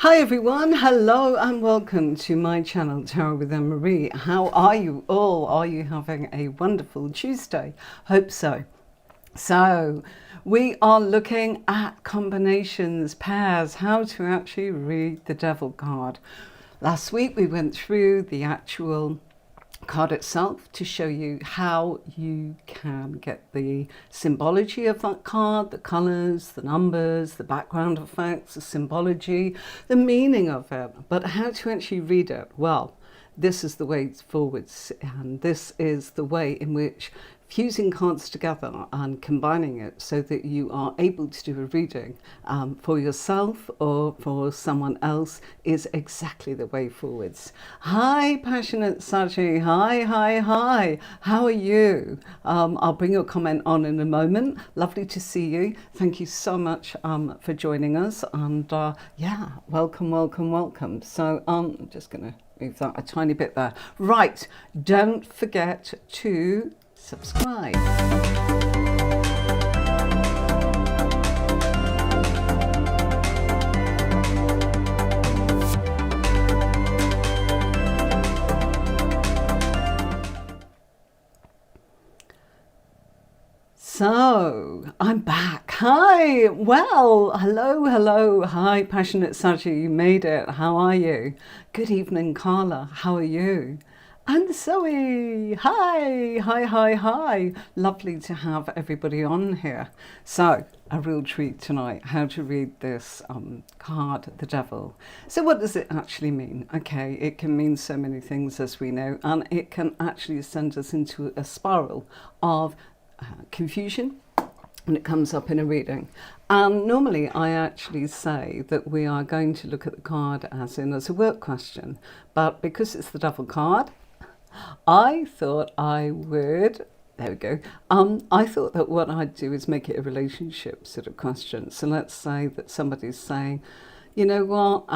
Hi everyone, hello and welcome to my channel Tarot with Anne-Marie. How are you all? Are you having a wonderful Tuesday? Hope so. So we are looking at combinations, pairs, how to actually read the Devil card. Last week we went through the actual card itself to show you how you can get the symbology of that card, the colors, the numbers, the background effects, the symbology, the meaning of it, but how to actually read it. Well, this is the way forwards, and this is the way in which fusing cards together and combining it so that you are able to do a reading for yourself or for someone else is exactly the way forwards. Hi, passionate Saji. Hi. How are you? I'll bring your comment on in a moment. Lovely to see you. Thank you so much for joining us. And yeah, welcome. So I'm just going to move that a tiny bit there. Right, don't forget to subscribe. So I'm back. Hi. Well, hello. Hi, passionate Saji. You made it. How are you? Good evening, Carla. How are you? And Zoe. Hi. Lovely to have everybody on here. So a real treat tonight, how to read this card, the Devil. So what does it actually mean? Okay, it can mean so many things, as we know, and it can actually send us into a spiral of confusion when it comes up in a reading. And normally I actually say that we are going to look at the card as a work question, but because it's the Devil card, I thought I would, there we go, I thought that what I'd do is make it a relationship sort of question. So let's say that somebody's saying, you know what,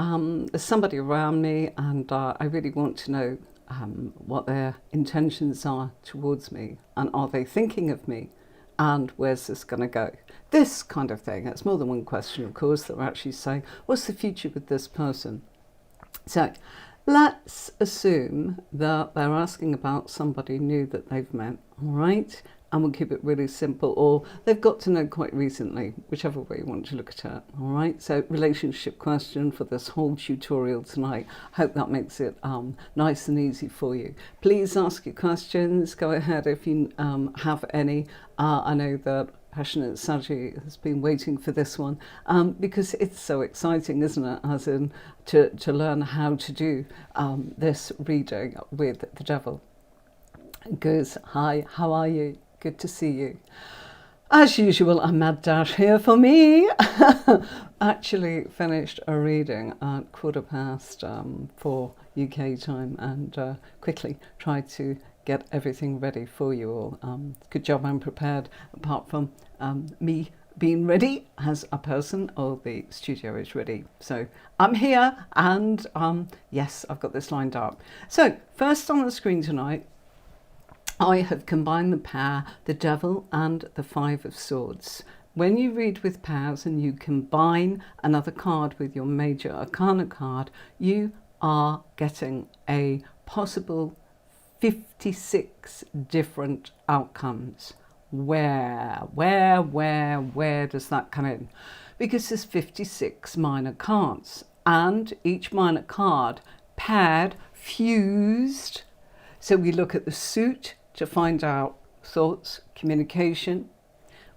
there's somebody around me and I really want to know what their intentions are towards me, and are they thinking of me, and where's this going to go? This kind of thing. It's more than one question, of course. They're actually saying, what's the future with this person? So let's assume that they're asking about somebody new that they've met, all right? And we'll keep it really simple, or they've got to know quite recently, whichever way you want to look at it, all right? So relationship question for this whole tutorial tonight. Hope that makes it nice and easy for you. Please ask your questions. Go ahead if you have any. I know that Passionate Saji has been waiting for this one because it's so exciting, isn't it? As in to learn how to do this reading with the Devil. Goes, hi, how are you? Good to see you. As usual, a mad dash here for me. Actually finished a reading at 4:15 UK time, and quickly tried to get everything ready for you all. Good job, I'm prepared, apart from me being ready as a person, or the studio is ready. So I'm here, and yes, I've got this lined up. So first on the screen tonight, I have combined the pair, the Devil and the Five of Swords. When you read with pairs and you combine another card with your Major Arcana card, you are getting a possible 56 different outcomes. Where does that come in? Because there's 56 minor cards, and each minor card paired, fused. So we look at the suit to find out thoughts, communication.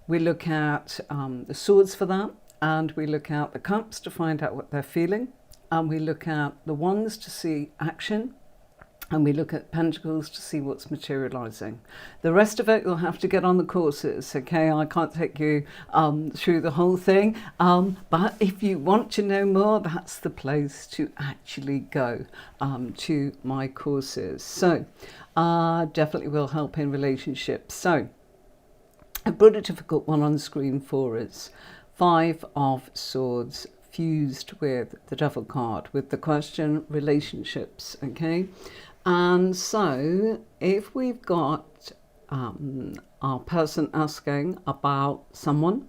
We look at the swords for that, and we look at the cups to find out what they're feeling, and we look at the wands to see action, and we look at pentacles to see what's materializing. The rest of it you'll have to get on the courses, okay? I can't take you through the whole thing, but if you want to know more, that's the place to actually go, to my courses. So definitely will help in relationships. So I put a difficult one on the screen for us. Five of Swords fused with the Devil card, with the question relationships, okay? And so if we've got our person asking about someone,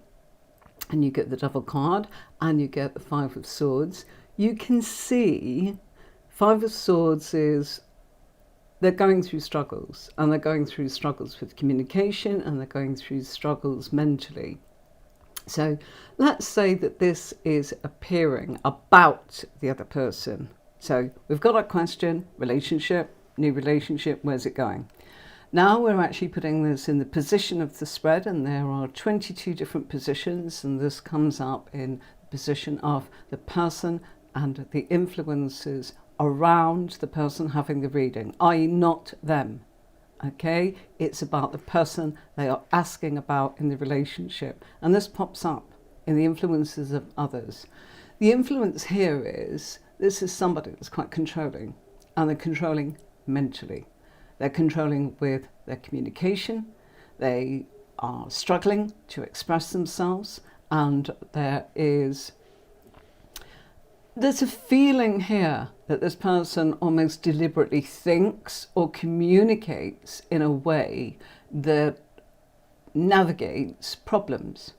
and you get the Devil card and you get the Five of Swords, you can see Five of Swords is they're going through struggles, and they're going through struggles with communication, and they're going through struggles mentally. So let's say that this is appearing about the other person. So we've got our question, relationship, new relationship, where's it going? Now we're actually putting this in the position of the spread, and there are 22 different positions, and this comes up in the position of the person and the influences around the person having the reading, i.e. not them. Okay, it's about the person they are asking about in the relationship, and this pops up in the influences of others. The influence here is, this is somebody that's quite controlling, and they're controlling mentally. They're controlling with their communication, they are struggling to express themselves, and there's a feeling here that this person almost deliberately thinks or communicates in a way that navigates problems.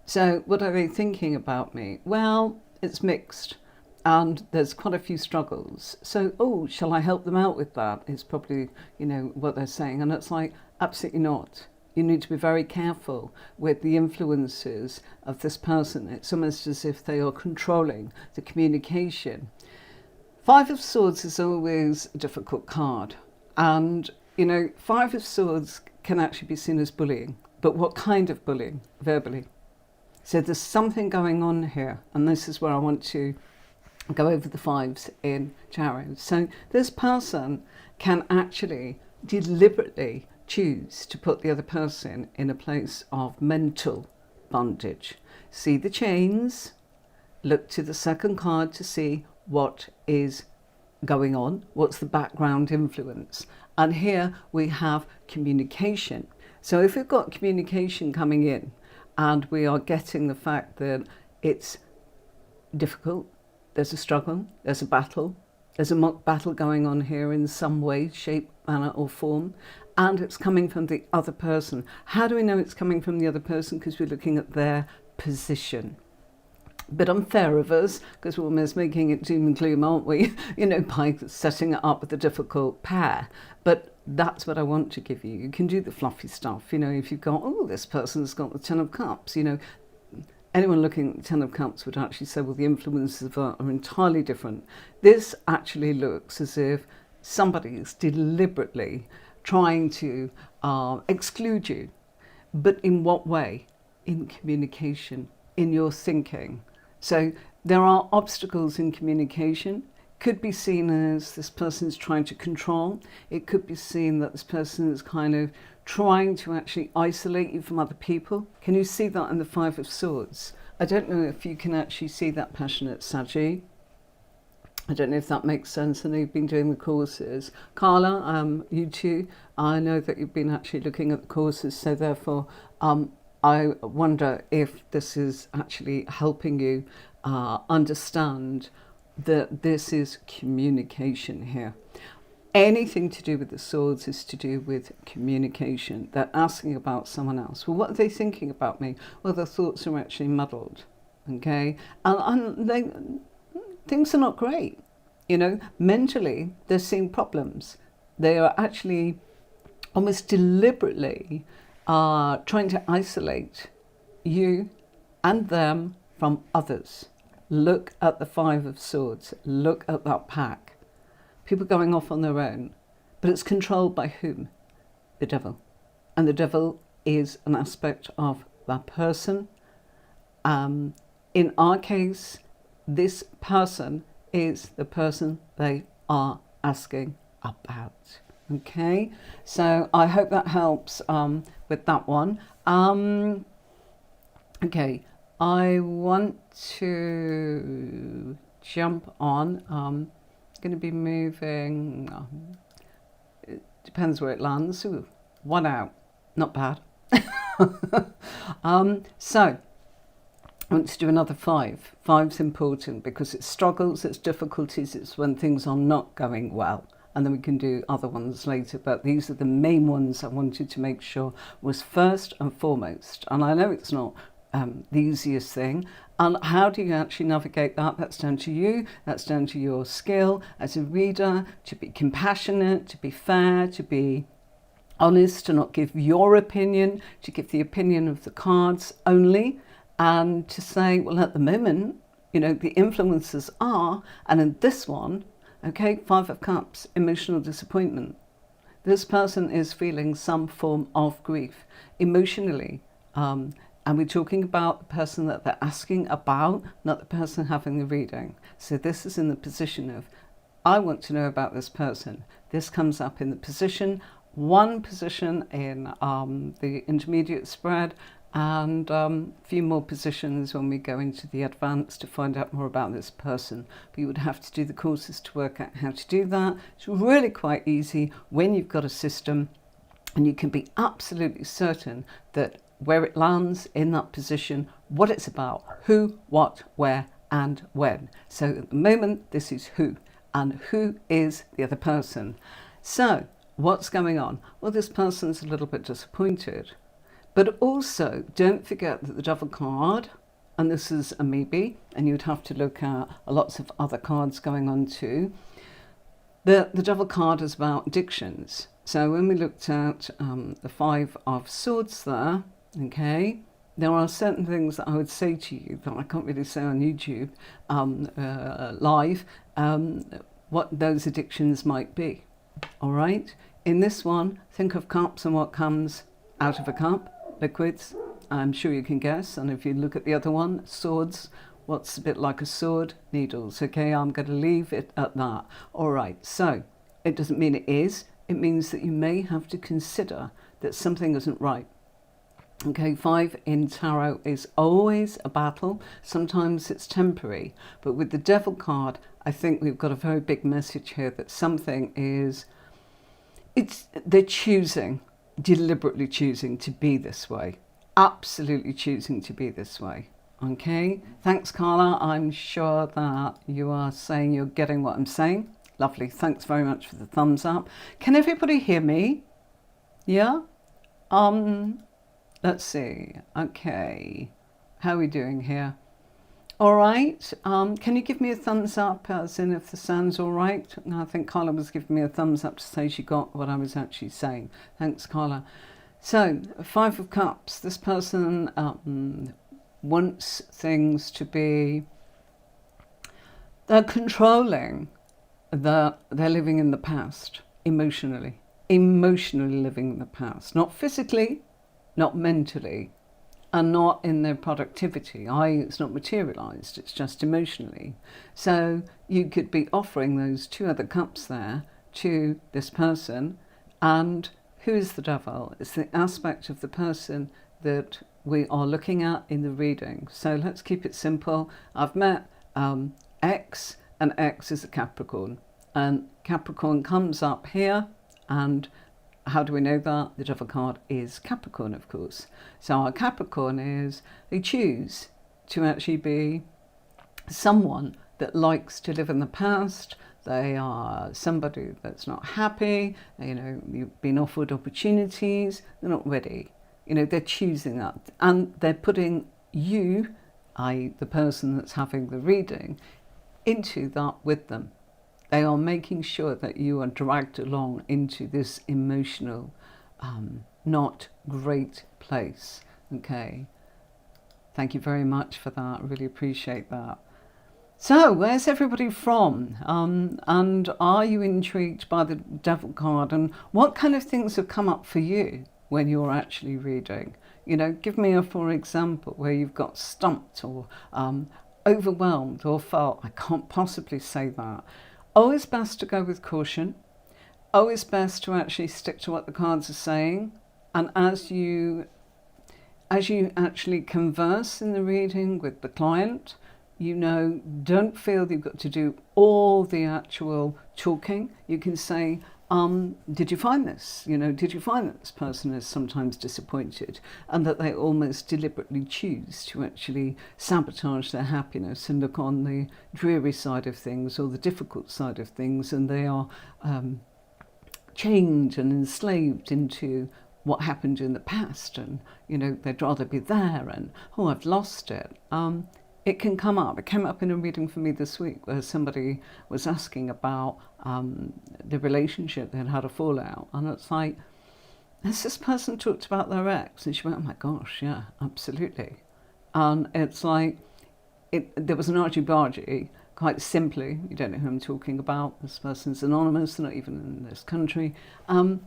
So what are they thinking about me? Well, it's mixed, and there's quite a few struggles. So, oh, shall I help them out with that? Is probably, what they're saying. And it's like, absolutely not. You need to be very careful with the influences of this person. It's almost as if they are controlling the communication. Five of Swords is always a difficult card. And, Five of Swords can actually be seen as bullying. But what kind of bullying? Verbally. So there's something going on here. And this is where I want to go over the fives in tarot. So this person can actually deliberately choose to put the other person in a place of mental bondage. See the chains, look to the second card to see what is going on, what's the background influence. And here we have communication. So if we've got communication coming in and we are getting the fact that it's difficult, there's a struggle, there's a battle, there's a mock battle going on here in some way, shape, manner or form, and it's coming from the other person. How do we know it's coming from the other person? Because we're looking at their position. A bit unfair of us, because we're almost making it doom and gloom, aren't we? By setting it up with a difficult pair. But that's what I want to give you. You can do the fluffy stuff. If you've got, oh, this person's got the Ten of Cups, anyone looking at the Ten of Cups would actually say, well, the influences of that are entirely different. This actually looks as if somebody is deliberately trying to exclude you. But in what way? In communication, in your thinking. So there are obstacles in communication. Could be seen as this person is trying to control. It could be seen that this person is kind of trying to actually isolate you from other people. Can you see that in the Five of Swords? I don't know if you can actually see that, passionate Saji. I don't know if that makes sense. I know you've been doing the courses. Carla, you too. I know that you've been actually looking at the courses, so therefore I wonder if this is actually helping you understand that this is communication here. Anything to do with the swords is to do with communication. They're asking about someone else. Well, what are they thinking about me? Well, their thoughts are actually muddled, okay? And things are not great. Mentally, they're seeing problems. They are actually almost deliberately trying to isolate you and them from others. Look at the Five of Swords. Look at that pack. People going off on their own. But it's controlled by whom? The devil. And the devil is an aspect of that person. In our case, this person is the person they are asking about. Okay, so I hope that helps with that one. Okay, I want to jump on. Going to be moving. It depends where it lands. Ooh, one out, not bad. So I want to do another five. Five's important because it's struggles, it's difficulties, it's when things are not going well. And then we can do other ones later. But these are the main ones I wanted to make sure was first and foremost. And I know it's not the easiest thing. And how do you actually navigate that? That's down to you. That's down to your skill as a reader to be compassionate, to be fair, to be honest, to not give your opinion, to give the opinion of the cards only, and to say, well, at the moment, you know, the influences are, and in this one, okay, 5 of Cups, emotional disappointment. This person is feeling some form of grief emotionally. And we're talking about the person that they're asking about, not the person having the reading. So this is in the position of, I want to know about this person. This comes up in the position, one position in the intermediate spread, and a few more positions when we go into the advanced to find out more about this person. But you would have to do the courses to work out how to do that. It's really quite easy when you've got a system, and you can be absolutely certain that where it lands in that position, what it's about, who, what, where, and when. So at the moment, this is who, and who is the other person. So what's going on? Well, this person's a little bit disappointed. But also, don't forget that the Devil card, and this is a maybe, and you'd have to look at lots of other cards going on too. The Devil card is about addictions. So when we looked at the 5 of Swords there, okay, there are certain things that I would say to you that I can't really say on YouTube live, what those addictions might be. All right. In this one, think of cups and what comes out of a cup. Liquids, I'm sure you can guess. And if you look at the other one, swords, what's a bit like a sword? Needles. Okay, I'm going to leave it at that. All right. So it doesn't mean it is. It means that you may have to consider that something isn't right. Okay, 5 in tarot is always a battle. Sometimes it's temporary. But with the Devil card, I think we've got a very big message here that something is, they're choosing, deliberately choosing to be this way. Absolutely choosing to be this way. Okay, thanks, Carla. I'm sure that you are saying you're getting what I'm saying. Lovely. Thanks very much for the thumbs up. Can everybody hear me? Yeah? Let's see. Okay. How are we doing here? All right. Can you give me a thumbs up as in if the sound's all right? No, I think Carla was giving me a thumbs up to say she got what I was actually saying. Thanks, Carla. So, 5 of Cups. This person wants things to be, they're controlling, they're living in the past emotionally living in the past, not physically, not mentally, and not in their productivity. It's not materialized, it's just emotionally. So you could be offering those 2 other cups there to this person. And who is the Devil? It's the aspect of the person that we are looking at in the reading. So let's keep it simple. I've met X, and X is a Capricorn. And Capricorn comes up here, and how do we know that? The Devil card is Capricorn, of course. So our Capricorn is, they choose to actually be someone that likes to live in the past. They are somebody that's not happy. You know, you've been offered opportunities. They're not ready. You know, they're choosing that. And they're putting you, i.e. the person that's having the reading, into that with them. They are making sure that you are dragged along into this emotional, not great place. Okay. Thank you very much for that. I really appreciate that. So, where's everybody from? And are you intrigued by the Devil card? And what kind of things have come up for you when you're actually reading? You know, give me a for example where you've got stumped or overwhelmed or felt, I can't possibly say that. Always best to go with caution. Always best to actually stick to what the cards are saying. And as you actually converse in the reading with the client, you know, don't feel you've got to do all the actual talking. You can say, did you find this? You know, did you find that this person is sometimes disappointed and that they almost deliberately choose to actually sabotage their happiness and look on the dreary side of things or the difficult side of things, and they are chained and enslaved into what happened in the past, and they'd rather be there, and oh, I've lost it. It can come up. It came up in a reading for me this week where somebody was asking about the relationship. They'd had a fallout, and it's like, as this person talked about their ex, and she went, oh my gosh, yeah, absolutely. And it's like, there was an argy-bargy, quite simply. You don't know who I'm talking about. This person's anonymous, not even in this country. And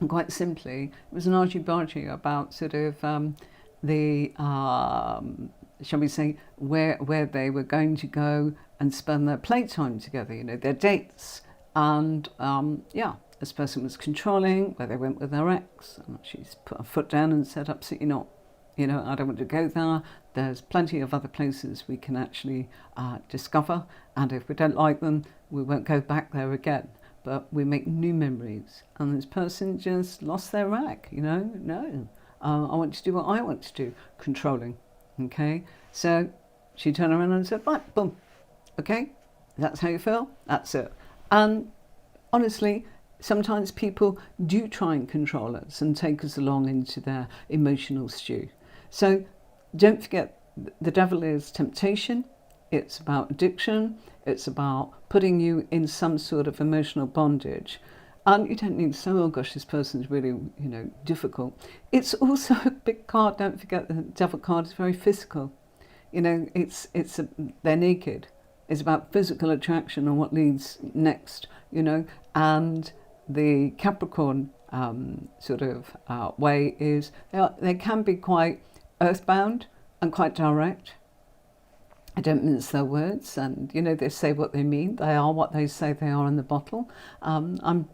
quite simply, it was an argy-bargy about sort of the, shall we say, where they were going to go and spend their playtime together, their dates. And yeah, this person was controlling where they went with their ex. And she's put her foot down and said, absolutely not. I don't want to go there. There's plenty of other places we can actually discover. And if we don't like them, we won't go back there again. But we make new memories. And this person just lost their rag, No, I want to do what I want to do. Controlling, okay? So she turned around and said, right, boom, okay? That's how you feel? That's it. And honestly, sometimes people do try and control us and take us along into their emotional stew. So don't forget, the devil is temptation. It's about addiction. It's about putting you in some sort of emotional bondage. And you don't need to say, oh gosh, this person's really, difficult. It's also a big card. Don't forget, the devil card is very physical. They're naked. It's about physical attraction and what leads next, and the Capricorn way is they can be quite earthbound and quite direct. I don't mince their words, and they say what they mean. They are what they say they are in the bottle. I'm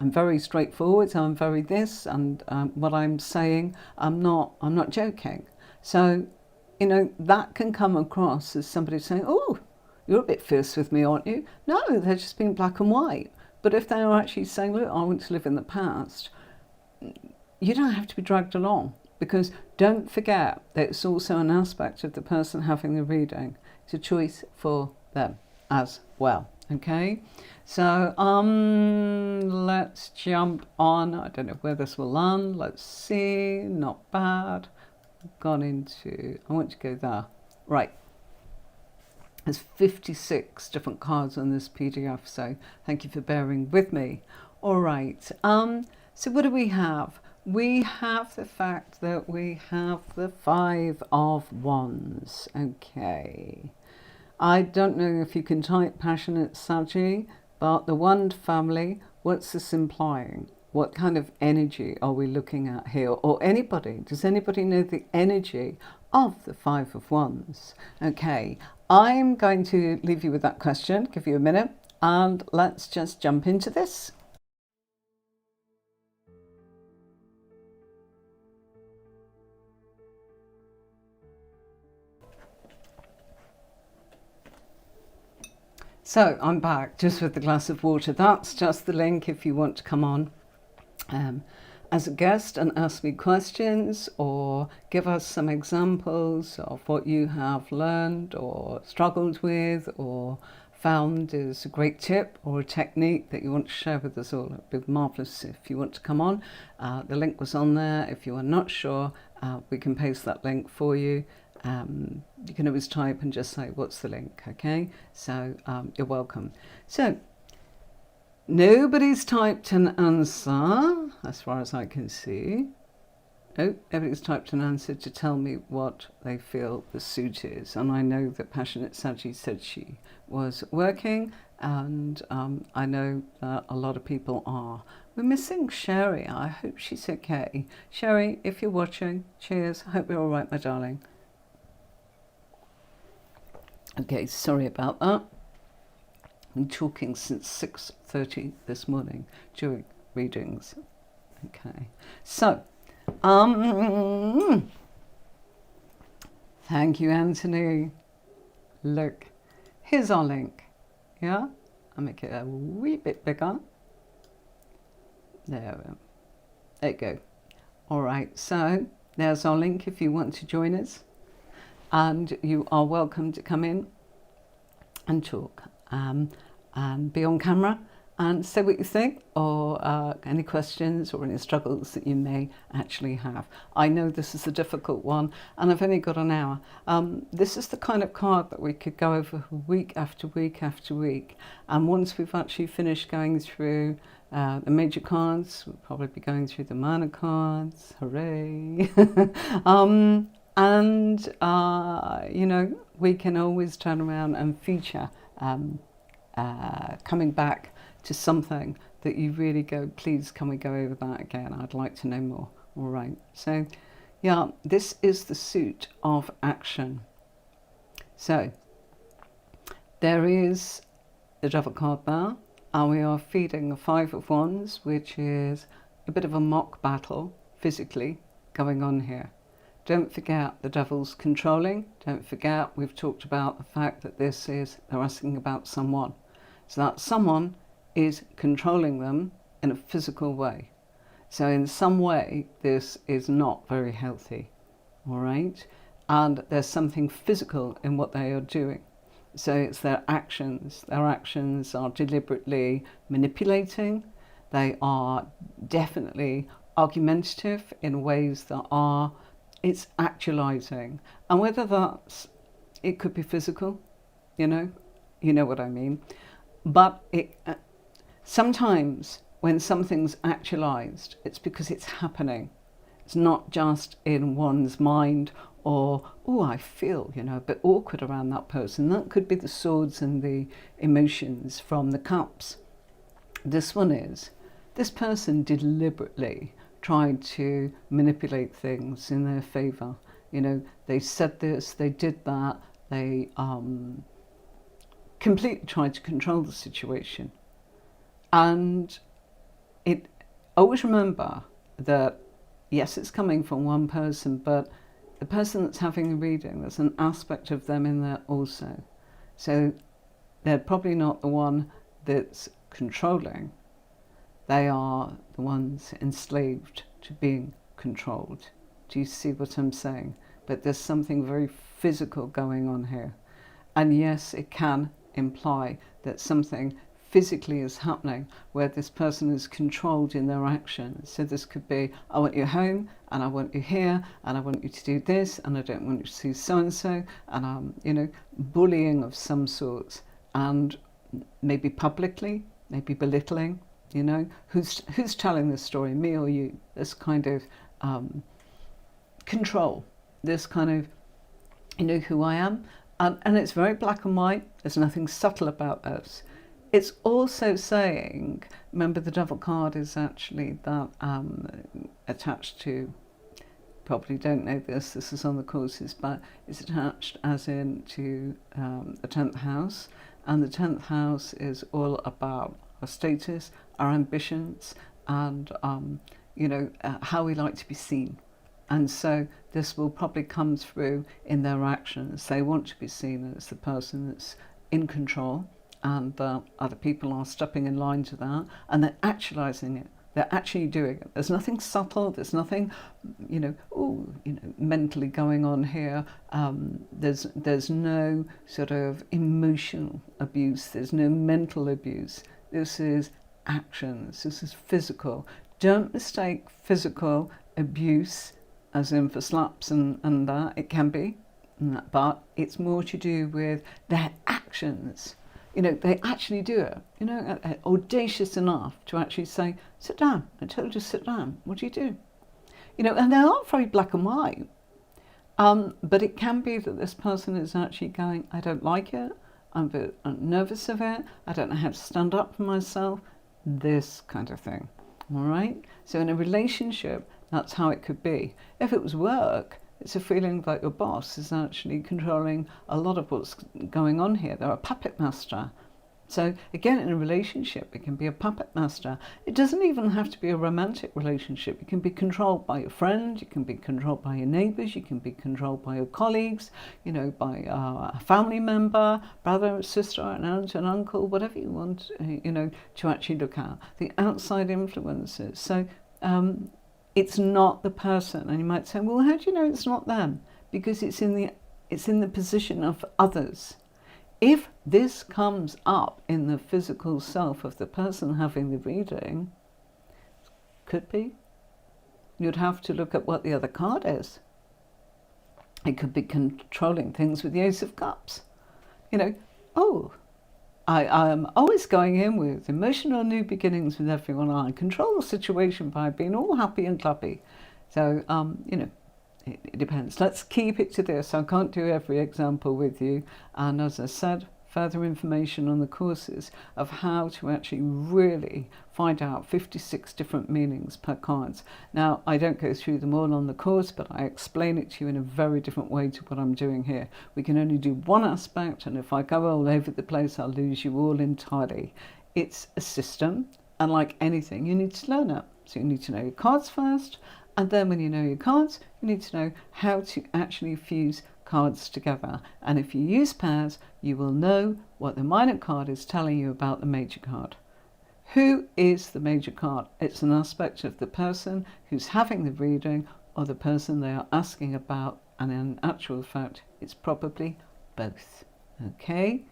very straightforward. I'm very this, and what I'm saying, I'm not joking. So, that can come across as somebody saying, "Oh, you're a bit fierce with me, aren't you?" No, they're just being black and white. But if they are actually saying, "Look, I want to live in the past," you don't have to be dragged along. Because don't forget that it's also an aspect of the person having the reading. It's a choice for them as well. Okay, so let's jump on. I don't know where this will land. Let's see. Not bad. Gone into. I want to go there. Right. There's 56 different cards on this PDF. So thank you for bearing with me. All right. So what do we have? We have the fact that we have the Five of Wands. Okay. I don't know if you can type passionate Saggy, but the Wand family, what's this implying? What kind of energy are we looking at here? Or anybody? Does anybody know the energy of the Five of Wands? Okay. I'm going to leave you with that question, give you a minute, and let's just jump into this. So I'm back just with the glass of water. That's just the link if you want to come on as a guest and ask me questions or give us some examples of what you have learned or struggled with or found is a great tip or a technique that you want to share with us all. It'd be marvellous if you want to come on. The link was on there. If you are not sure, we can paste that link for you. You can always type and just say, what's the link? Okay, so you're welcome. So nobody's typed an answer as far as I can see. Oh, everybody's typed an answer to tell me what they feel the suit is. And I know that Passionate Saggy said she was working, and I know that a lot of people are. We're missing Sherry. I hope she's okay. Sherry, if you're watching, cheers. Hope you're all right, my darling. Okay, sorry about that. I'm talking since 6:30 this morning during readings. Okay, so thank you, Anthony. Look, here's our link. Yeah, I'll make it a wee bit bigger. There you go. All right, so there's our link if you want to join us. And you are welcome to come in and talk and be on camera and say what you think, or any questions or any struggles that you may actually have. I know this is a difficult one, and I've only got an hour. This is the kind of card that we could go over week after week after week, and once we've actually finished going through the major cards, we'll probably be going through the minor cards. Hooray! And you know, we can always turn around and feature coming back to something that you really go, please can we go over that again, I'd like to know more. All right, so yeah, this is the suit of action. So there is the Devil card there, and we are feeding the Five of Wands, which is a bit of a mock battle physically going on here. Don't forget the Devil's controlling. Don't forget we've talked about the fact that this is, they're asking about someone. So that someone is controlling them in a physical way. So in some way, this is not very healthy, all right? And there's something physical in what they are doing. So it's their actions. Their actions are deliberately manipulating. They are definitely argumentative in ways that are, it's actualizing. And whether that's, it could be physical, you know what I mean. But it, sometimes when something's actualized, it's because it's happening. It's not just in one's mind or, oh, I feel, a bit awkward around that person. That could be the swords and the emotions from the cups. This one is, this person deliberately tried to manipulate things in their favor. They said this, they did that, they completely tried to control the situation. And always remember that, yes, it's coming from one person, but the person that's having the reading, there's an aspect of them in there also. So they're probably not the one that's controlling. They are the ones enslaved to being controlled. Do you see what I'm saying? But there's something very physical going on here. And yes, it can imply that something physically is happening where this person is controlled in their actions. So this could be, I want you home, and I want you here, and I want you to do this, and I don't want you to do so-and-so, and bullying of some sort, and maybe publicly, maybe belittling, who's telling this story, me or you? This kind of control, this kind of, who I am. And it's very black and white. There's nothing subtle about this. It's also saying, remember the Devil card is actually that attached to, probably don't know this is on the courses, but it's attached as in to the 10th house. And the 10th house is all about our status, our ambitions, and how we like to be seen. And so this will probably come through in their actions. They want to be seen as the person that's in control, and other people are stepping in line to that, and they're actualizing it. They're actually doing it. There's nothing subtle. There's nothing, mentally going on here. There's no sort of emotional abuse. There's no mental abuse. This is actions. This is physical. Don't mistake physical abuse as in for slaps and that. It can be, but it's more to do with their actions. They actually do it, audacious enough to actually say, sit down, I told you to sit down, what do you do? And they're not very black and white, but it can be that this person is actually going, I don't like it, I'm nervous of it, I don't know how to stand up for myself, this kind of thing, all right? So in a relationship, that's how it could be. If it was work, it's a feeling that your boss is actually controlling a lot of what's going on here. They're a puppet master. So again, in a relationship, it can be a puppet master. It doesn't even have to be a romantic relationship. You can be controlled by your friend, you can be controlled by your neighbors, you can be controlled by your colleagues, by a family member, brother or sister, an aunt and uncle, whatever you want, to actually look at. The outside influences. So it's not the person. And you might say, well, how do you know it's not them? Because it's in the position of others. If this comes up in the physical self of the person having the reading, could be, you'd have to look at what the other card is. It could be controlling things with the Ace of Cups. You know, oh, I am always going in with emotional new beginnings with everyone. I control the situation by being all happy and clappy. So, you know, it depends. Let's keep it to this. I can't do every example with you. And as I said, further information on the courses of how to actually really find out 56 different meanings per cards. Now, I don't go through them all on the course, but I explain it to you in a very different way to what I'm doing here. We can only do one aspect, and if I go all over the place, I'll lose you all entirely. It's a system, and like anything, you need to learn it. So you need to know your cards first, and then when you know your cards, you need to know how to actually fuse cards together. And if you use pairs, you will know what the minor card is telling you about the major card. Who is the major card? It's an aspect of the person who's having the reading or the person they are asking about, and in actual fact, it's probably both. Okay?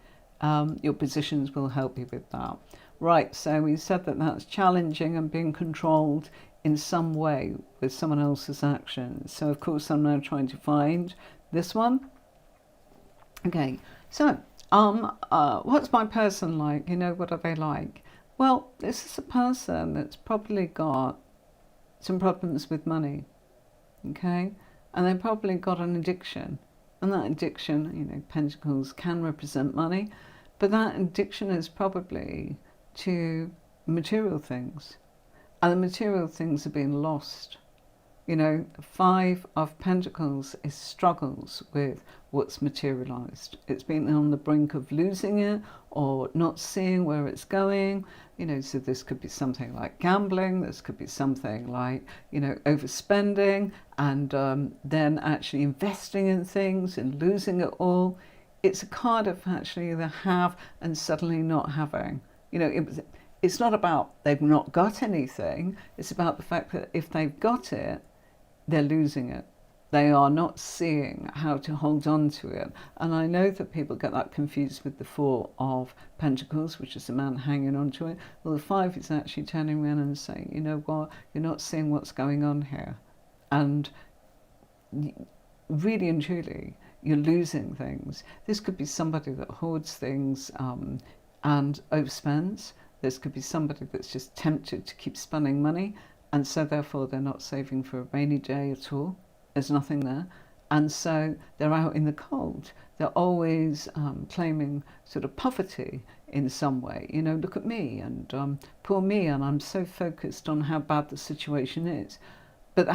Your positions will help you with that. Right, so we said that that's challenging and being controlled in some way with someone else's actions. So of course I'm now trying to find this one. Okay, so what's my person like? You know, what are they like? Well, this is a person that's probably got some problems with money, okay? And they've probably got an addiction. And that addiction, you know, pentacles can represent money, but that addiction is probably to material things. And the material things are being lost. You know, 5 of Pentacles is struggles with what's materialized. It's been on the brink of losing it or not seeing where it's going. You know, so this could be something like gambling. This could be something like, you know, overspending and then actually investing in things and losing it all. It's a card of actually the have and suddenly not having. You know, it's not about they've not got anything. It's about the fact that if they've got it, they're losing it. They are not seeing how to hold on to it. And I know that people get that confused with the 4 of Pentacles, which is a man hanging on to it. Well, the 5 is actually turning around and saying, you know what, you're not seeing what's going on here. And really and truly, you're losing things. This could be somebody that hoards things and overspends. This could be somebody that's just tempted to keep spending money, and so therefore they're not saving for a rainy day at all. There's nothing there. And so they're out in the cold. They're always claiming sort of poverty in some way. You know, look at me and poor me, and I'm so focused on how bad the situation is. But there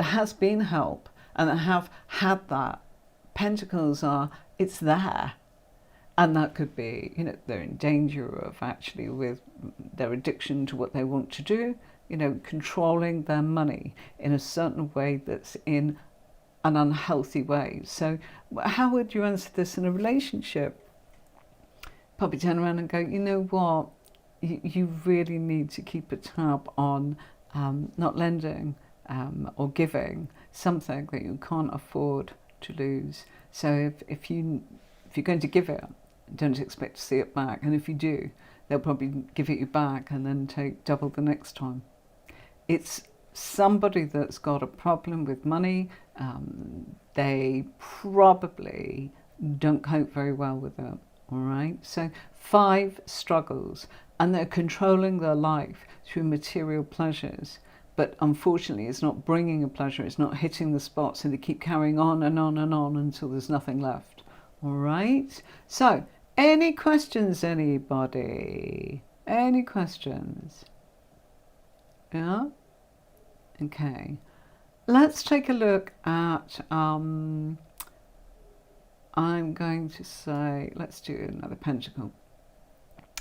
has been help, and I have had that. Pentacles are, it's there. And that could be, you know, they're in danger of actually with their addiction to what they want to do, you know, controlling their money in a certain way that's in an unhealthy way. So how would you answer this in a relationship? Probably turn around and go, you know what, you really need to keep a tab on not lending or giving something that you can't afford to lose. So if you're going to give it, don't expect to see it back. And if you do, they'll probably give it you back and then take double the next time. It's somebody that's got a problem with money. They probably don't cope very well with it. All right. So 5 struggles, and they're controlling their life through material pleasures. But unfortunately, it's not bringing a pleasure. It's not hitting the spot. So they keep carrying on and on and on until there's nothing left. All right. So any questions, anybody? Any questions? Yeah? Okay. Let's take a look at, I'm going to say, let's do another pentacle.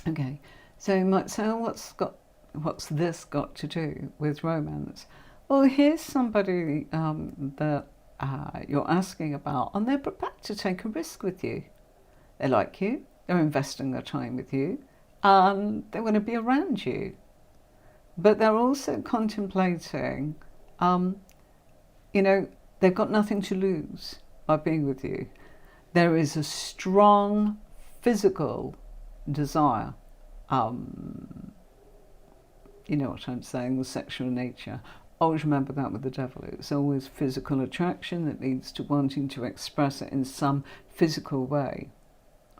Okay. So you might say, oh, what's this got to do with romance? Well, here's somebody that you're asking about, and they're prepared to take a risk with you. They like you, they're investing their time with you, and they want to be around you. But they're also contemplating, you know, they've got nothing to lose by being with you. There is a strong physical desire. You know what I'm saying, the sexual nature. Always remember that with the devil. It's always physical attraction that leads to wanting to express it in some physical way.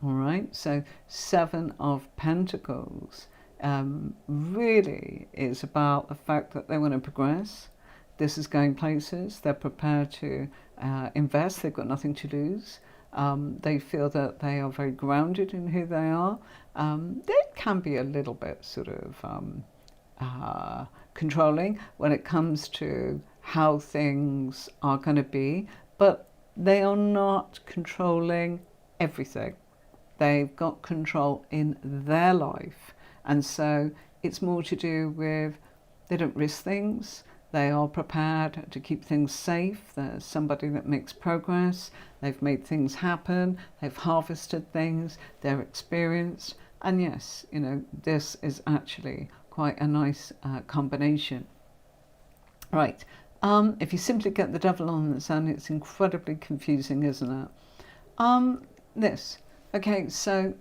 All right, so Seven of Pentacles really is about the fact that they want to progress. This is going places. They're prepared to invest. They've got nothing to lose. They feel that they are very grounded in who they are. They can be a little bit sort of controlling when it comes to how things are going to be, but they are not controlling everything. They've got control in their life, and so it's more to do with they don't risk things. They are prepared to keep things safe. They're somebody that makes progress. They've made things happen. They've harvested things. They're experienced. And yes, you know, this is actually quite a nice combination. Right. If you simply get the devil on the sun, it's incredibly confusing, isn't it? This. Okay, so,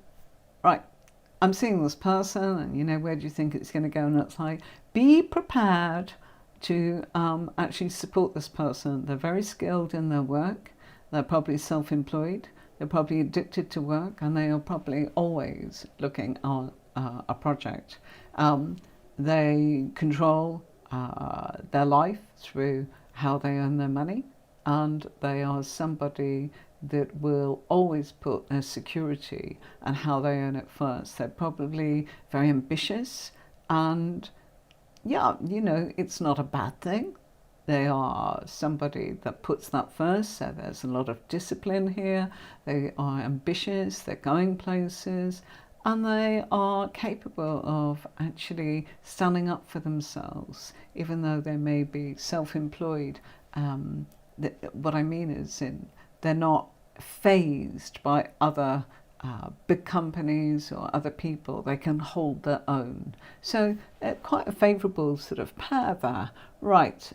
right. I'm seeing this person, and you know, where do you think it's going to go? And it's like, be prepared to actually support this person. They're very skilled in their work. They're probably self-employed. They're probably addicted to work, and they are probably always looking on a project. They control their life through how they earn their money, and they are somebody that will always put their security and how they earn it first. They're probably very ambitious, and yeah, you know, it's not a bad thing. They are somebody that puts that first, so there's a lot of discipline here. They are ambitious, they're going places, and they are capable of actually standing up for themselves, even though they may be self-employed. What I mean is they're not phased by other big companies or other people. They can hold their own. So quite a favourable sort of pair there. Right,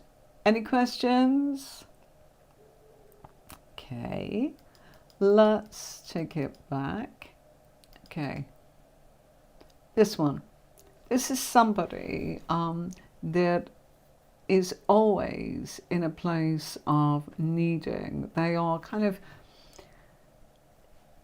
any questions? Okay, let's take it back. Okay, this one. This is somebody that is always in a place of needing. They are kind of,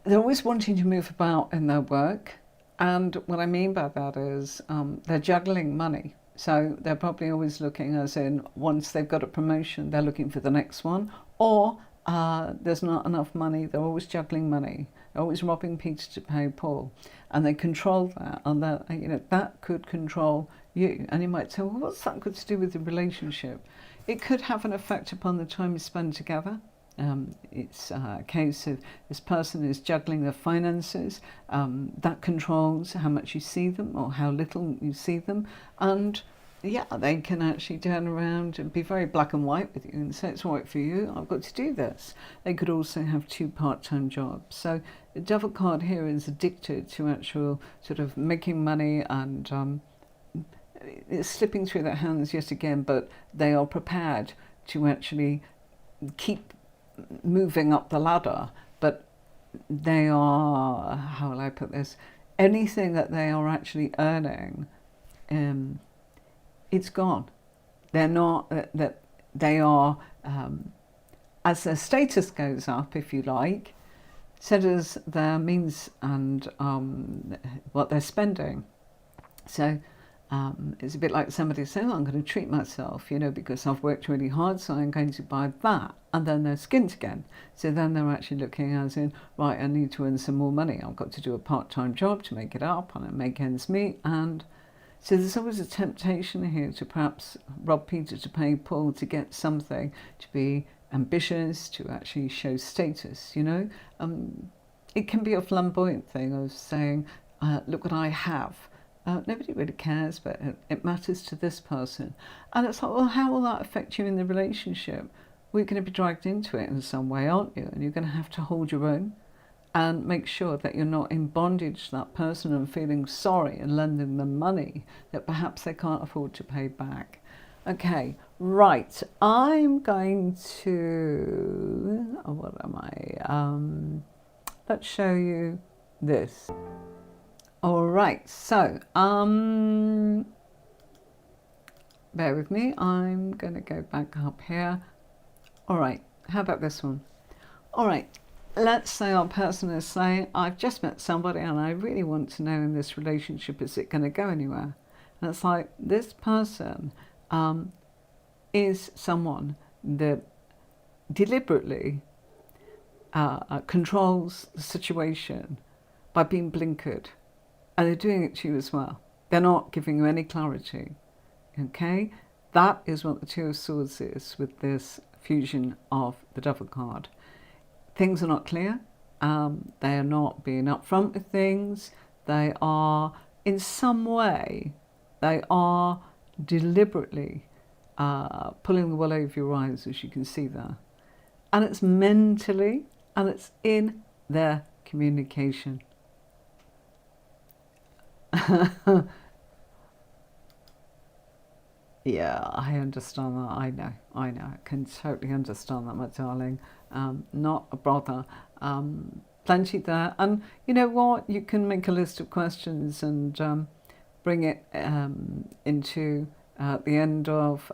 they're always wanting to move about in their work. And what I mean by that is they're juggling money. So they're probably always looking, as in, once they've got a promotion, they're looking for the next one. Or there's not enough money. They're always juggling money. They're always robbing Peter to pay Paul. And they control that. And that, you know, that could control you. And you might say, well, what's that got to do with the relationship? It could have an effect upon the time you spend together. It's a case of this person is juggling their finances. That controls how much you see them or how little you see them. And yeah, they can actually turn around and be very black and white with you and say, it's all right for you, I've got to do this. They could also have 2 part-time jobs. So the devil card here is addicted to actual sort of making money, and it's slipping through their hands yet again, but they are prepared to actually keep moving up the ladder. But they are, how will I put this, anything that they are actually earning, it's gone. They're not, that they are, as their status goes up, if you like, so does their means and what they're spending. So it's a bit like somebody saying, oh, I'm going to treat myself, you know, because I've worked really hard, so I'm going to buy that. And then they're skint again. So then they're actually looking as in, right, I need to earn some more money. I've got to do a part-time job to make it up and make ends meet. And so there's always a temptation here to perhaps rob Peter to pay Paul, to get something, to be ambitious, to actually show status, you know. It can be a flamboyant thing of saying, look what I have. Nobody really cares, but it matters to this person. And it's like, well, how will that affect you in the relationship? We're going to be dragged into it in some way, aren't you? And you're going to have to hold your own and make sure that you're not in bondage to that person and feeling sorry and lending them money that perhaps they can't afford to pay back. Okay, right. I'm going to, what am I? let's show you this. All right, so bear with me. I'm going to go back up here. All right, how about this one? All right, let's say our person is saying, I've just met somebody and I really want to know in this relationship, is it going to go anywhere? And it's like, this person is someone that deliberately controls the situation by being blinkered. And they're doing it to you as well. They're not giving you any clarity. Okay? That is what the Two of Swords is with this fusion of the Devil card. Things are not clear. They are not being upfront with things. They are, in some way, they are deliberately pulling the wool over your eyes, as you can see there. And it's mentally, and it's in their communication. Yeah, I understand that. I know. I can totally understand that, my darling. Not a bother. Plenty there. And you know what? You can make a list of questions and bring it into the end of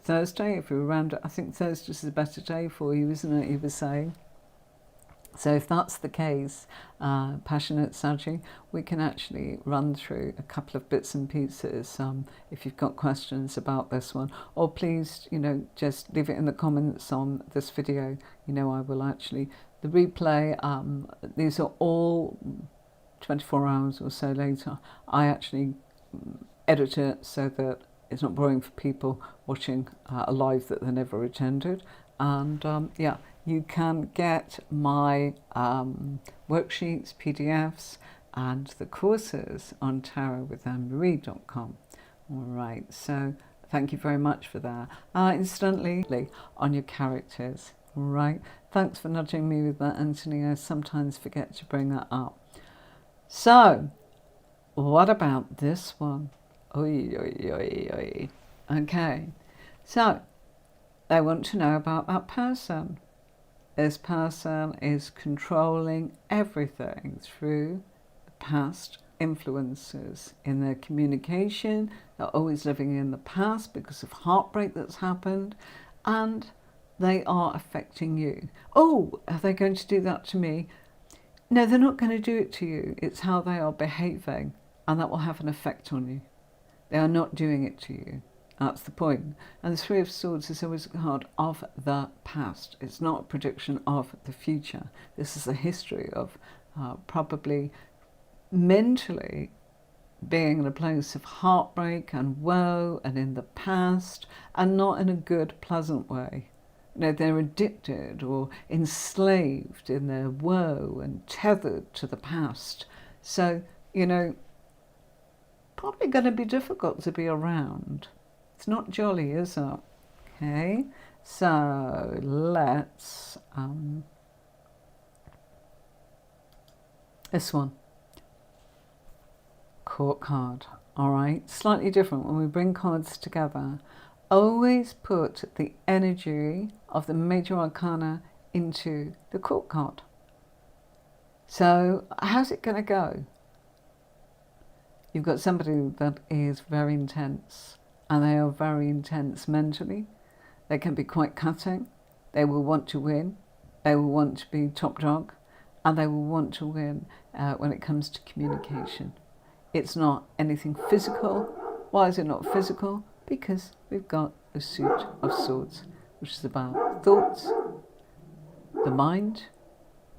Thursday, if you're around. I think Thursday's a better day for you, isn't it? You were saying. So if that's the case, passionate Saji, we can actually run through a couple of bits and pieces if you've got questions about this one. Or please, just leave it in the comments on this video. I will actually, the replay, these are all 24 hours or so later. I actually edit it so that it's not boring for people watching a live that they never attended. And yeah, you can get my worksheets, PDFs, and the courses on tarotwithanne-marie.com. All right, so thank you very much for that. Instantly on your characters. All right, thanks for nudging me with that, Anthony. I sometimes forget to bring that up. So, what about this one? Oy, oy, oy, oy. Okay, so they want to know about that person. This person is controlling everything through the past influences in their communication. They're always living in the past because of heartbreak that's happened, and they are affecting you. Oh, are they going to do that to me? No, they're not going to do it to you. It's how they are behaving, and that will have an effect on you. They are not doing it to you. That's the point. And the Three of Swords is always a card of the past. It's not a prediction of the future. This is a history of probably mentally being in a place of heartbreak and woe and in the past, and not in a good, pleasant way. They're addicted or enslaved in their woe and tethered to the past. So, probably going to be difficult to be around. It's not jolly, is it? Okay, so let's this one, Court card. All right, slightly different. When we bring cards together, always put the energy of the Major Arcana into the Court card. So how's it going to go? You've got somebody that is very intense, and they are very intense mentally. They can be quite cutting. They will want to win. They will want to be top dog, and they will want to win when it comes to communication. It's not anything physical. Why is it not physical? Because we've got the Suit of Swords, which is about thoughts, the mind,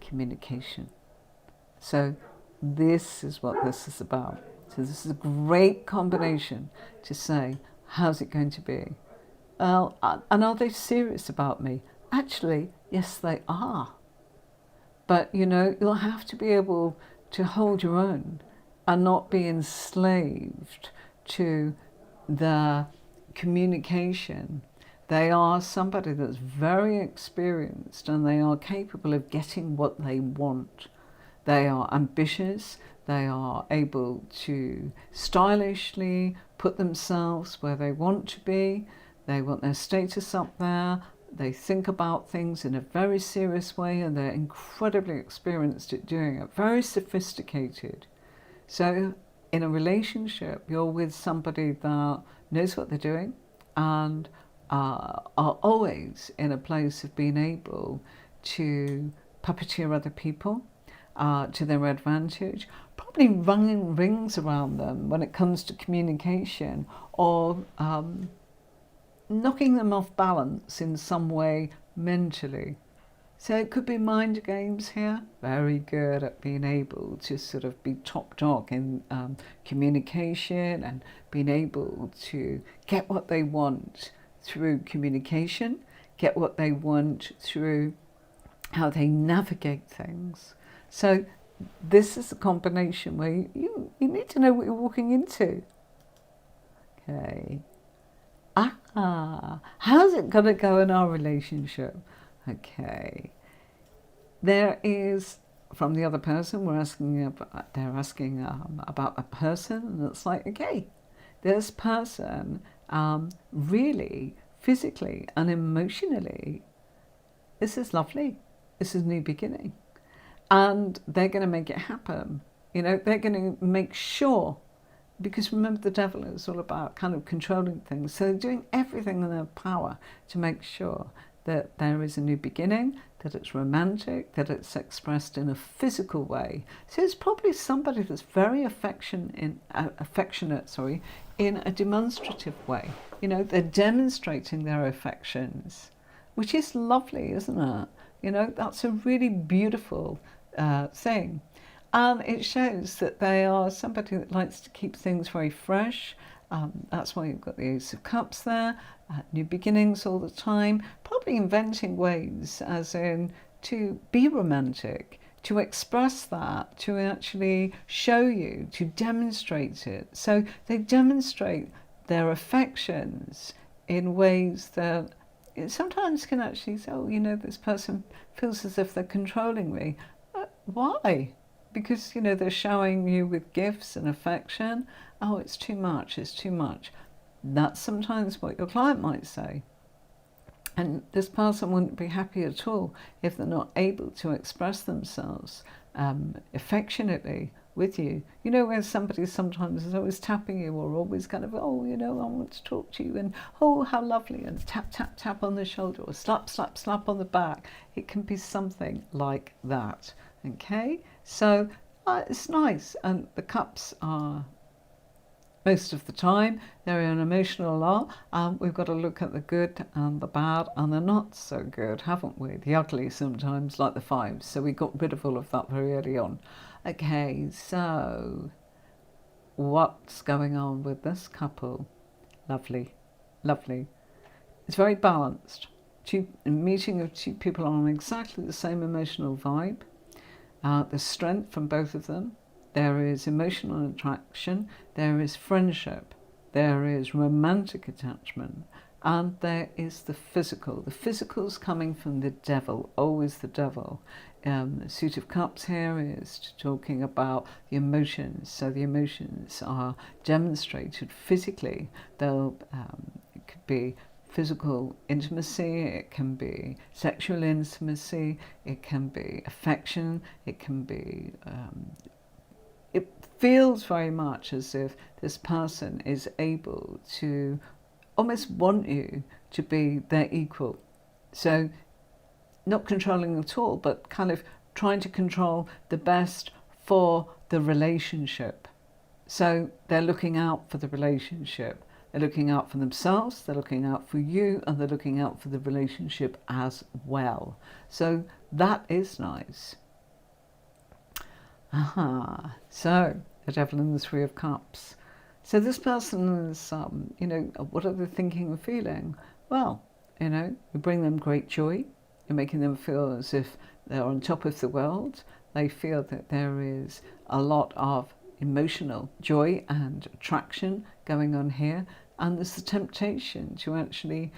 communication. So this is what this is about. So this is a great combination to say, how's it going to be? Well, and are they serious about me? Actually, yes, they are. But, you'll have to be able to hold your own and not be enslaved to the communication. They are somebody that's very experienced, and they are capable of getting what they want. They are ambitious. They are able to stylishly put themselves where they want to be. They want their status up there. They think about things in a very serious way, and they're incredibly experienced at doing it, very sophisticated. So in a relationship, you're with somebody that knows what they're doing and are always in a place of being able to puppeteer other people to their advantage, probably running rings around them when it comes to communication, or knocking them off balance in some way mentally. So it could be mind games here. Very good at being able to sort of be top dog in communication, and being able to get what they want through communication, get what they want through how they navigate things. So this is a combination where you need to know what you're walking into. Okay. How's it going to go in our relationship? Okay. There is, from the other person, they're asking about a person, and it's like, okay, this person really, physically and emotionally, this is lovely. This is a new beginning. And they're going to make it happen. They're going to make sure, because remember, the devil is all about kind of controlling things. So they're doing everything in their power to make sure that there is a new beginning, that it's romantic, that it's expressed in a physical way. So it's probably somebody that's very affectionate, in a demonstrative way. They're demonstrating their affections, which is lovely, isn't it? That's a really beautiful thing. And it shows that they are somebody that likes to keep things very fresh. That's why you've got the Ace of Cups there. New beginnings all the time. Probably inventing ways, as in, to be romantic, to express that, to actually show you, to demonstrate it. So they demonstrate their affections in ways that sometimes can actually say, oh, this person feels as if they're controlling me. Why? Because, they're showering you with gifts and affection. Oh, it's too much, it's too much. That's sometimes what your client might say. And this person wouldn't be happy at all if they're not able to express themselves affectionately with you. Where somebody sometimes is always tapping you, or always kind of, oh, I want to talk to you, and oh, how lovely, and tap, tap, tap on the shoulder, or slap, slap, slap on the back. It can be something like that. Okay, so it's nice, and the cups are, most of the time, they're an emotional lot. We've got to look at the good and the bad and the not so good, haven't we? The ugly sometimes, like the fives. So we got rid of all of that very early on. Okay, so what's going on with this couple? Lovely, lovely. It's very balanced. A meeting of two people on exactly the same emotional vibe. There's strength from both of them. There is emotional attraction. There is friendship. There is romantic attachment. And there is the physical. The physical's coming from the devil, always the devil. The Suit of Cups here is talking about the emotions. So the emotions are demonstrated physically. It could be physical intimacy, it can be sexual intimacy, it can be affection, it can be, it feels very much as if this person is able to almost want you to be their equal. So not controlling at all, but kind of trying to control the best for the relationship. So they're looking out for the relationship. They're looking out for themselves, they're looking out for you, and they're looking out for the relationship as well. So that is nice. So the Devil and the Three of Cups. So this person is, what are they thinking and feeling? Well, you bring them great joy. You're making them feel as if they're on top of the world. They feel that there is a lot of emotional joy and attraction going on here. And there's the temptation to actually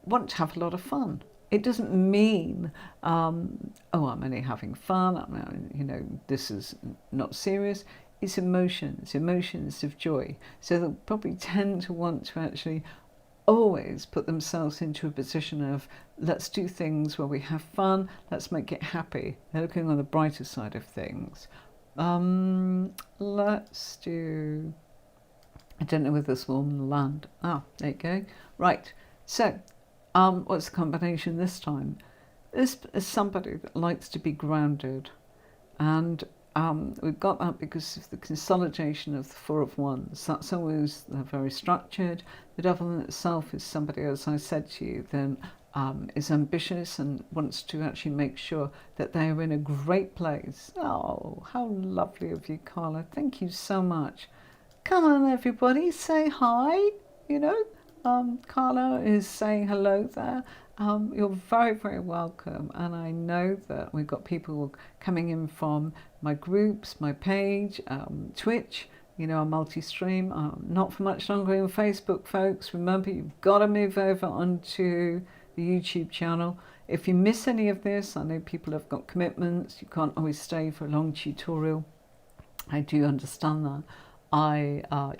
want to have a lot of fun. It doesn't mean, I'm only having fun, this is not serious. It's emotions of joy. So they'll probably tend to want to actually always put themselves into a position of, let's do things where we have fun, let's make it happy. They're looking on the brighter side of things. Let's do, I don't know whether this will land. Ah, there you go. Right, so what's the combination this time? This is somebody that likes to be grounded, and we've got that because of the consolidation of the Four of Wands. That's always very structured. The Devil in itself is somebody, as I said to you, then is ambitious and wants to actually make sure that they are in a great place. Oh, how lovely of you, Carla. Thank you so much. Come on, everybody, say hi. You know, Carla is saying hello there. You're very, very welcome. And I know that we've got people coming in from my groups, my page, Twitch, you know, a multi-stream. Not for much longer in Facebook, folks. Remember, you've got to move over onto the YouTube channel. If you miss any of this, I know people have got commitments. You can't always stay for a long tutorial. I do understand that.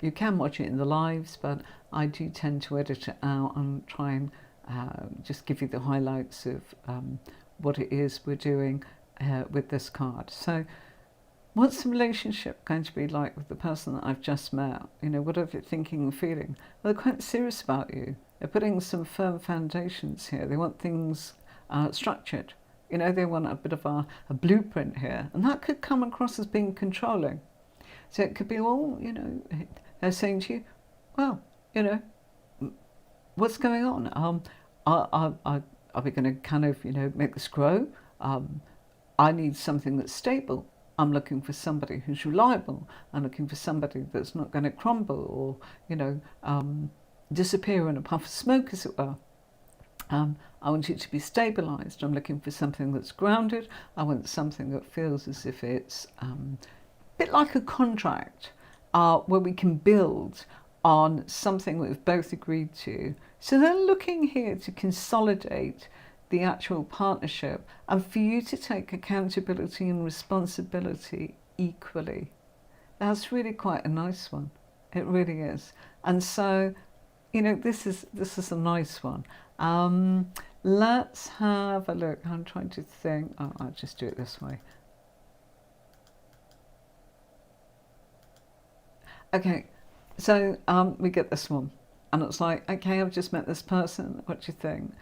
You can watch it in the lives, but I do tend to edit it out and try and just give you the highlights of what it is we're doing with this card. So what's the relationship going to be like with the person that I've just met? You know, what are they thinking and feeling? Well, they're quite serious about you. They're putting some firm foundations here. They want things structured. You know, they want a bit of a blueprint here. And that could come across as being controlling. So it could be, well, you know, they're saying to you, well, you know, what's going on? Are we going to kind of, you know, make this grow? I need something that's stable. I'm looking for somebody who's reliable. I'm looking for somebody that's not going to crumble or, you know, disappear in a puff of smoke, as it were. I want it to be stabilized. I'm looking for something that's grounded. I want something that feels as if it's a bit like a contract where we can build on something that we've both agreed to. So they're looking here to consolidate the actual partnership and for you to take accountability and responsibility equally. That's really quite a nice one. It really is. And so, you know, this is a nice one. Let's have a look. I'm trying to think. Oh, I'll just do it this way. Okay, so we get this one, and it's like, okay, I've just met this person. What do you think?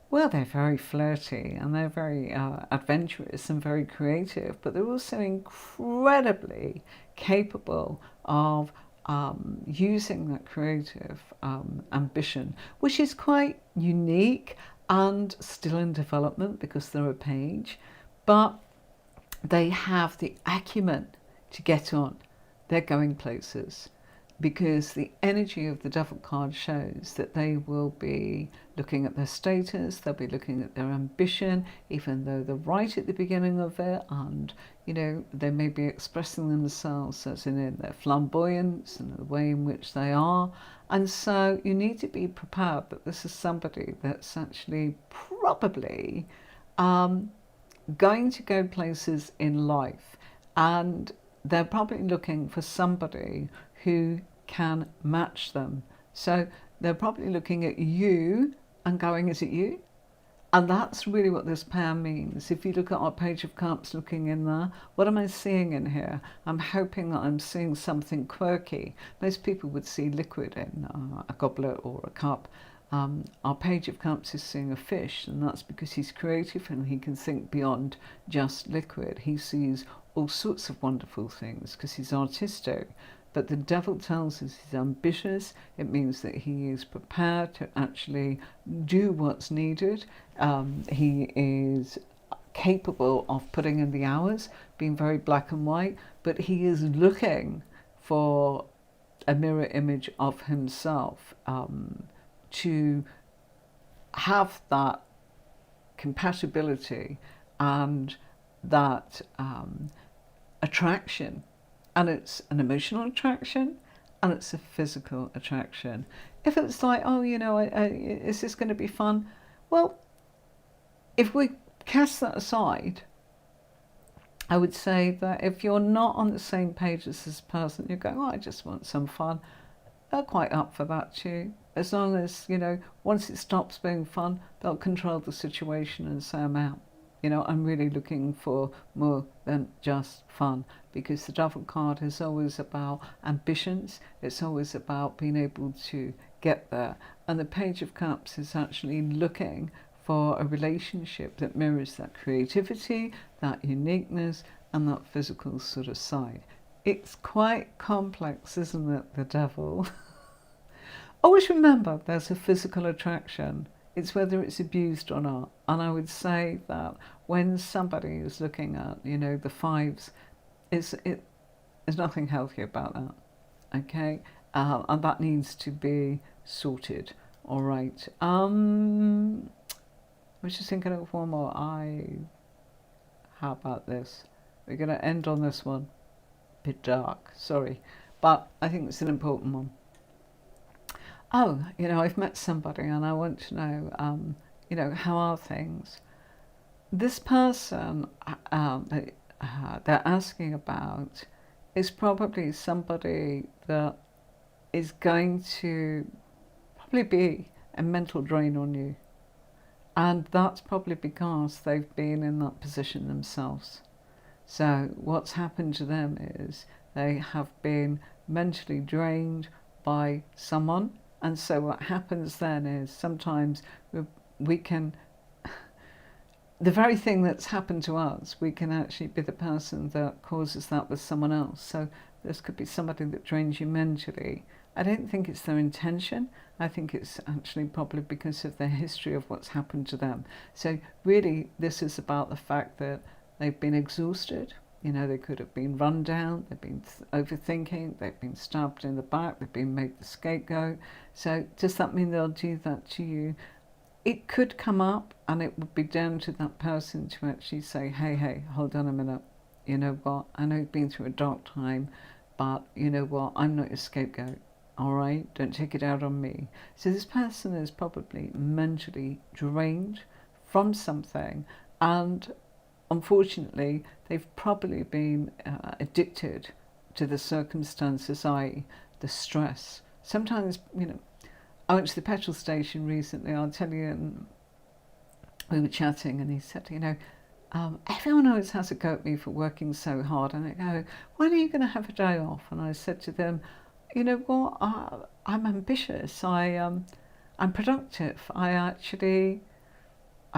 Well, they're very flirty and they're very adventurous and very creative, but they're also incredibly capable of using that creative ambition, which is quite unique and still in development because they're a page, but they have the acumen to get on. They're going places because the energy of the Devil card shows that they will be looking at their status, they'll be looking at their ambition, even though they're right at the beginning of it, and you know, they may be expressing themselves as in their flamboyance and the way in which they are. And so you need to be prepared that this is somebody that's actually probably going to go places in life, and they're probably looking for somebody who can match them. So they're probably looking at you and going, is it you? And that's really what this pair means. If you look at our Page of Cups looking in there, what am I seeing in here? I'm hoping that I'm seeing something quirky. Most people would see liquid in a goblet or a cup. Our Page of Cups is seeing a fish, and that's because he's creative and he can think beyond just liquid. He sees all sorts of wonderful things because he's artistic. But the Devil tells us he's ambitious. It means that he is prepared to actually do what's needed. He is capable of putting in the hours, being very black and white, but he is looking for a mirror image of himself to have that compatibility and that attraction. And it's an emotional attraction and it's a physical attraction. If it's like, oh, you know, is this going to be fun? Well, if we cast that aside, I would say that if you're not on the same page as this person, you go, oh, I just want some fun. They're quite up for that too. As long as, once it stops being fun, they'll control the situation and say, I'm out. I'm really looking for more than just fun, because the Devil card is always about ambitions. It's always about being able to get there. And the Page of Cups is actually looking for a relationship that mirrors that creativity, that uniqueness, and that physical sort of side. It's quite complex, isn't it, the Devil? Always remember there's a physical attraction. It's whether it's abused or not. And I would say that when somebody is looking at, the fives, there's nothing healthy about that. Okay? And that needs to be sorted. All right. I was just thinking of one more. How about this? We're going to end on this one. Bit dark, sorry. But I think it's an important one. Oh, I've met somebody and I want to know, how are things? This person they're asking about is probably somebody that is going to probably be a mental drain on you. And that's probably because they've been in that position themselves. So what's happened to them is they have been mentally drained by someone. And so what happens then is sometimes we can, the very thing that's happened to us, we can actually be the person that causes that with someone else. So this could be somebody that drains you mentally. I don't think it's their intention. I think it's actually probably because of their history of what's happened to them. So really, this is about the fact that they've been exhausted. They could have been run down, they've been overthinking, they've been stabbed in the back, they've been made the scapegoat. So does that mean they'll do that to you? It could come up, and it would be down to that person to actually say, hey, hold on a minute. You know what? I know you've been through a dark time, but you know what? I'm not your scapegoat. All right? Don't take it out on me. So this person is probably mentally drained from something, and unfortunately, they've probably been addicted to the circumstances, i.e. the stress. Sometimes, I went to the petrol station recently, I'll tell you, and we were chatting, and he said, everyone always has a go at me for working so hard. And I go, when are you going to have a day off? And I said to them, you know what, I'm ambitious, I'm productive, I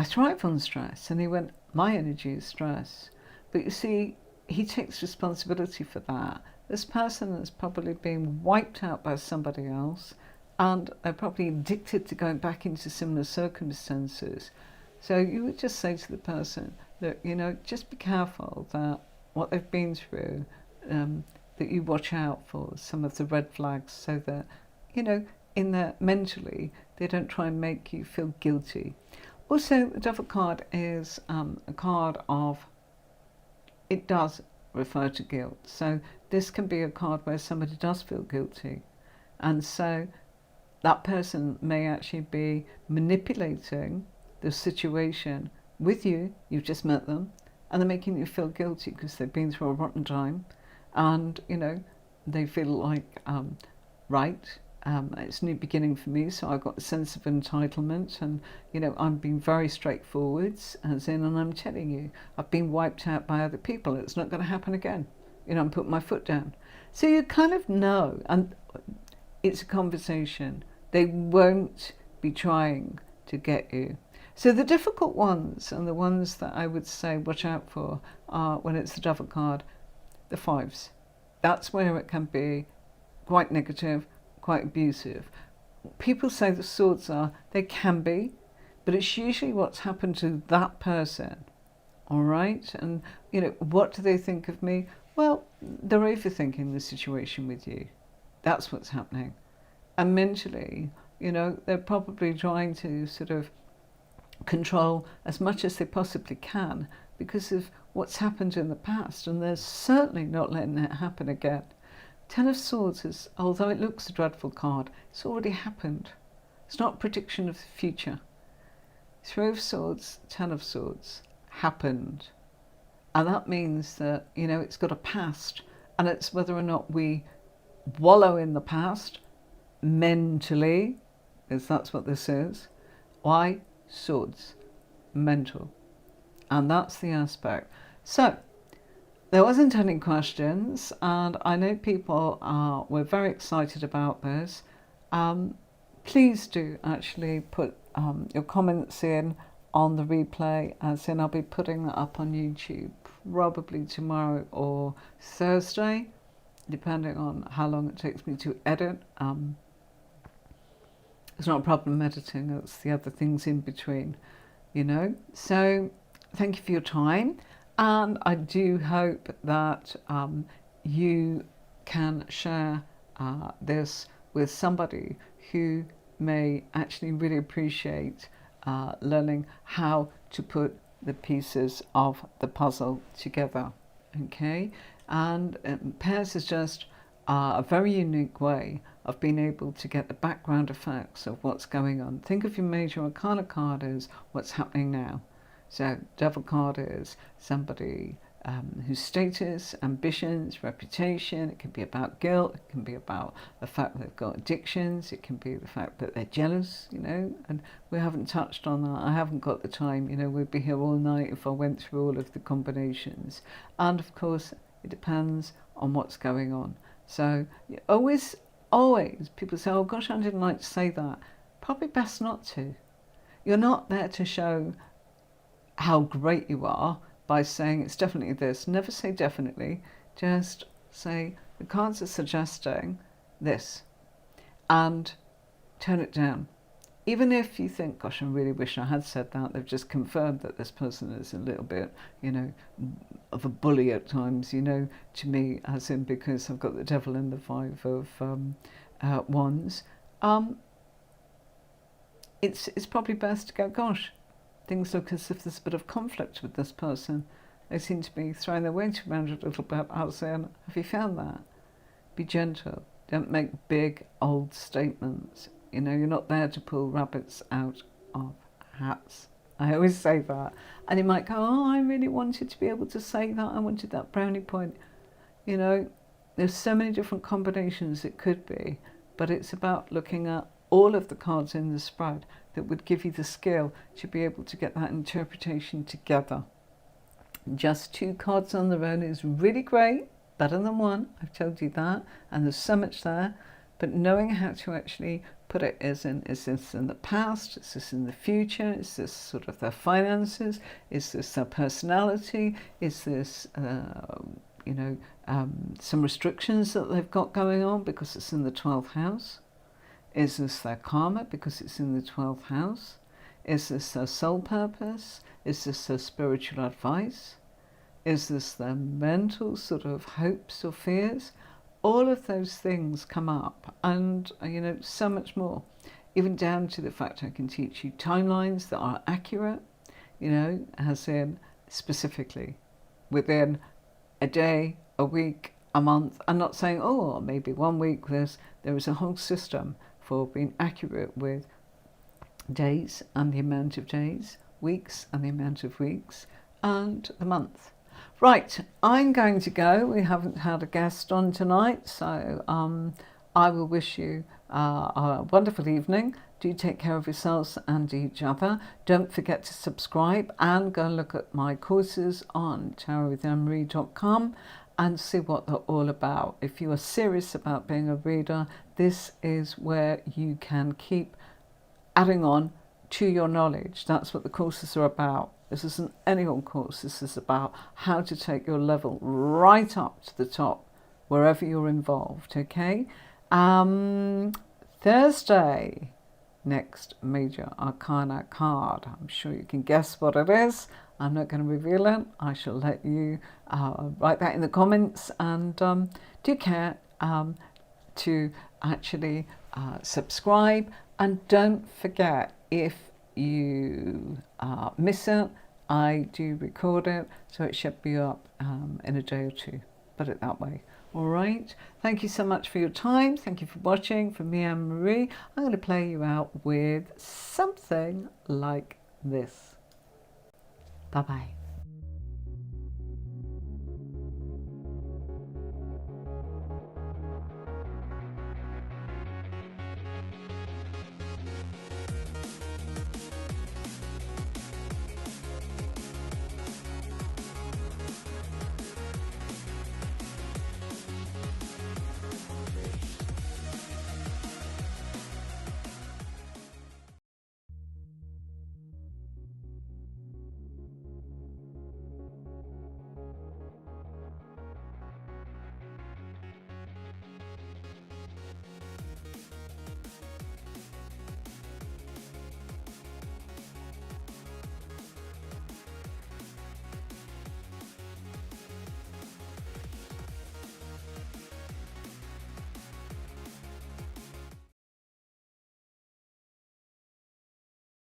thrive on stress. And he went, my energy is stress. But you see, he takes responsibility for that. This person has probably been wiped out by somebody else, and they're probably addicted to going back into similar circumstances. So you would just say to the person that, just be careful that what they've been through, that you watch out for some of the red flags, so that, in their mentally, they don't try and make you feel guilty. Also, the Devil card is a card of, it does refer to guilt. So this can be a card where somebody does feel guilty. And so that person may actually be manipulating the situation with you. You've just met them, and they're making you feel guilty because they've been through a rotten time. And, they feel like, right, it's a new beginning for me, so I've got a sense of entitlement, and I'm being very straightforward, and I'm telling you, I've been wiped out by other people, it's not going to happen again. I'm putting my foot down. So you kind of know, and it's a conversation. They won't be trying to get you. So the difficult ones, and the ones that I would say watch out for, are when it's the Devil card, the fives. That's where it can be quite negative, quite abusive. People say the swords they can be, but it's usually what's happened to that person. All right? And, what do they think of me? Well, they're overthinking the situation with you. That's what's happening. And mentally, they're probably trying to sort of control as much as they possibly can because of what's happened in the past, and they're certainly not letting it happen again. Ten of Swords is, although it looks a dreadful card, it's already happened. It's not a prediction of the future. Three of Swords, Ten of Swords, happened. And that means that, it's got a past, and it's whether or not we wallow in the past mentally, is that's what this is. Why? Swords. Mental. And that's the aspect. So, there wasn't any questions, and I know people were very excited about this. Please do actually put your comments in on the replay, as in I'll be putting that up on YouTube probably tomorrow or Thursday, depending on how long it takes me to edit. It's not a problem editing, it's the other things in between, you know. So thank you for your time, and I do hope that you can share this with somebody who may actually really appreciate learning how to put the pieces of the puzzle together. Okay, and pairs is just a very unique way of being able to get the background effects of what's going on. Think of your Major Arcana card as what's happening now. So Devil card is somebody whose status, ambitions, reputation. It can be about guilt. It can be about the fact that they've got addictions. It can be the fact that they're jealous, you know, and we haven't touched on that. I haven't got the time, you know, we'd be here all night if I went through all of the combinations. And of course, it depends on what's going on. So always, people say, oh gosh, I didn't like to say that. Probably best not to. You're not there to show how great you are by saying it's definitely this. Never say definitely, just say the cards are suggesting this and turn it down. Even if you think, gosh, I really wish I had said that, they've just confirmed that this person is a little bit, you know, of a bully at times, you know, to me, as in because I've got the devil and the 5 of wands. It's probably best to go, gosh, things look as if there's a bit of conflict with this person. They seem to be throwing their weight around a little bit. I was saying, have you found that? Be gentle. Don't make big, old statements. You know, you're not there to pull rabbits out of hats. I always say that. And you might go, oh, I really wanted to be able to say that. I wanted that brownie point. You know, there's so many different combinations it could be. But it's about looking at all of the cards in the spread that would give you the skill to be able to get that interpretation together. Just 2 cards on their own is really great, better than 1, I've told you that, and there's so much there, but knowing how to actually put it is this in the past, is this in the future, is this sort of their finances, is this their personality, is this, you know, some restrictions that they've got going on because it's in the 12th house. Is this their karma because it's in the 12th house? Is this their soul purpose? Is this their spiritual advice? Is this their mental sort of hopes or fears? All of those things come up, and you know, so much more. Even down to the fact I can teach you timelines that are accurate, you know, as in specifically within a day, a week, a month. I'm not saying, oh, maybe 1 week. There is a whole system for being accurate with days and the amount of days, weeks and the amount of weeks, and the month. Right, I'm going to go. We haven't had a guest on tonight, so I will wish you a wonderful evening. Do take care of yourselves and each other. Don't forget to subscribe and go and look at my courses on tarotwithannemarie.com and see what they're all about. If you are serious about being a reader, this is where you can keep adding on to your knowledge. That's what the courses are about. This isn't any old course. This is about how to take your level right up to the top, wherever you're involved, okay? Thursday, next Major Arcana card. I'm sure you can guess what it is. I'm not going to reveal it. I shall let you write that in the comments, and do care to actually subscribe, and don't forget, if you miss it, I do record it, so it should be up in a day or 2, put it that way. All right, thank you so much for your time. Thank you for watching. From me, Anne-Marie, I'm going to play you out with something like this. Bye-bye.